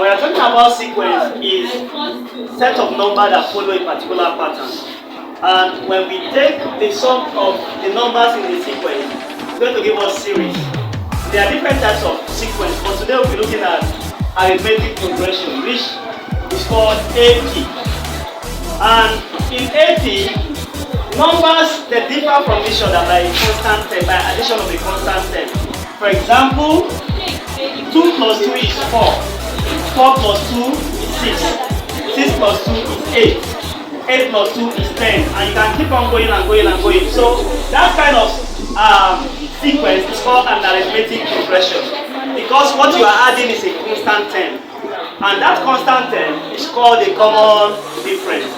we are talking about sequence is set of numbers that follow a particular pattern. And when we take the sum of the numbers in the sequence, it's going to give us series. There are different types of sequence, but today we'll be looking at arithmetic progression, which is called AP. And in AP, numbers they differ from each other by a constant term, by addition of a constant term. For example, 2 plus 2 is 4, 4 plus 2 is 6, 6 plus 2 is 8, 8 plus 2 is 10, and you can keep on going and going and going. So that kind of sequence is called an arithmetic progression, because what you are adding is a constant term, and that constant term is called a common difference.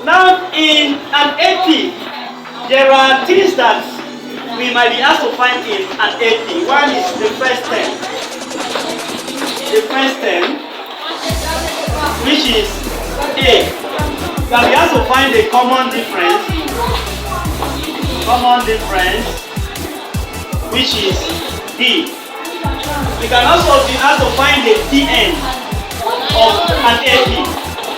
Now in an AP, there are things that we might be asked to find in an AP. One is the first term. The first term, which is A. You can be asked to find a common difference. Common difference, which is D. You can also be asked to find the Tn of an AP.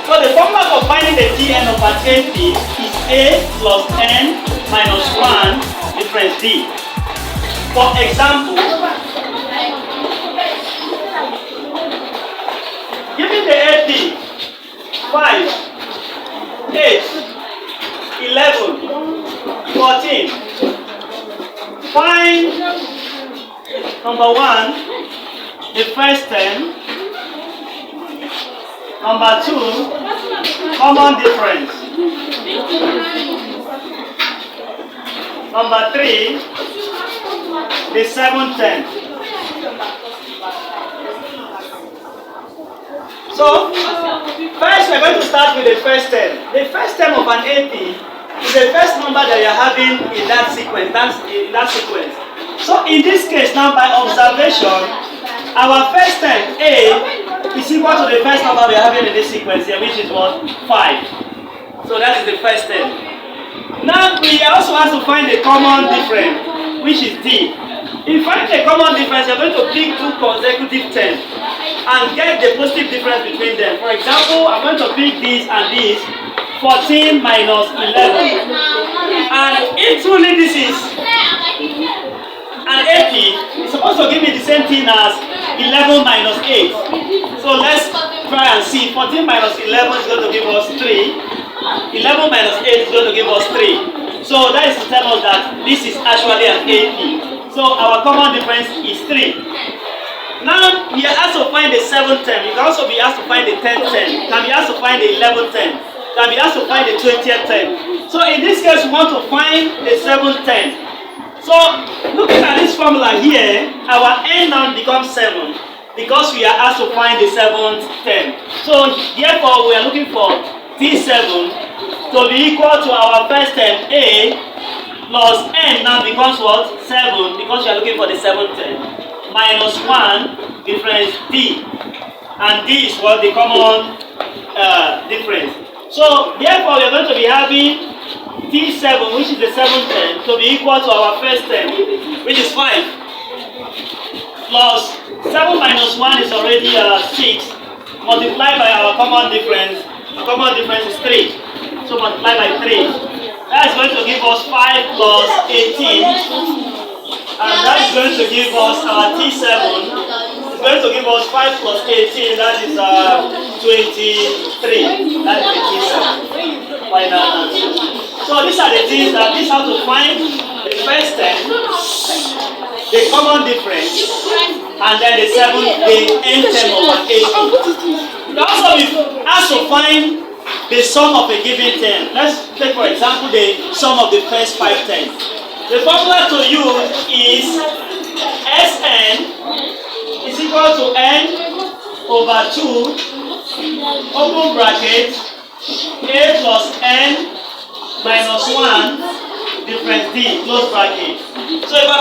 So the formula for finding the Tn of an AP is A plus n minus 1 difference D. For example, given the AP 5, 8, 11, 14, find number 1, the first term, number 2, common difference, number 3, the seventh term. So, first we are going to start with the first term. The first term of an AP is the first number that you are having in that sequence. So, in this case, now by observation, our first term A is equal to the first number we are having in this sequence here, which is what? 5. So that is the first term. Now we also have to find a common difference, which is D. In finding a common difference, you are going to pick 2 consecutive terms and get the positive difference between them. For example, I'm going to pick this and this, 14 minus 11. And if truly this is an AP, it's supposed to give me the same thing as 11 minus 8. So let's try and see. 14 minus 11 is going to give us 3. 11 minus 8 is going to give us 3. So that is to tell us that this is actually an AP. So our common difference is 3. Now we are asked to find the 7th term. You can also be asked to find the 10th term. You can be asked to find the 11th term. You can be asked to find the 20th term. So in this case, we want to find the 7th term. So looking at this formula here, our n now becomes 7 because we are asked to find the 7th term. So therefore, we are looking for T7 to be equal to our first term A plus n now becomes what? 7 because we are looking for the 7th term. Minus 1 difference D. And D is what? The common difference. So therefore we are going to be having T7, which is the 7th term, to be equal to our first term, which is 5. Plus 7 minus 1 is already 6. Multiplied by our common difference. The common difference is 3. So multiply by 3. That is going to give us 5 plus 18, and that is going to give us our T7. It's going to give us 5 plus 18, that is 23. That is the T7. Final answer. So these are the things that this how to find the first term, the common difference, and then the nth term of an AP. You can also be asked to find the sum of a given term. Let's take for example the sum of the first 5 terms. The formula to use is Sn is equal to n over 2 open bracket A plus n minus 1 difference D close bracket. So if I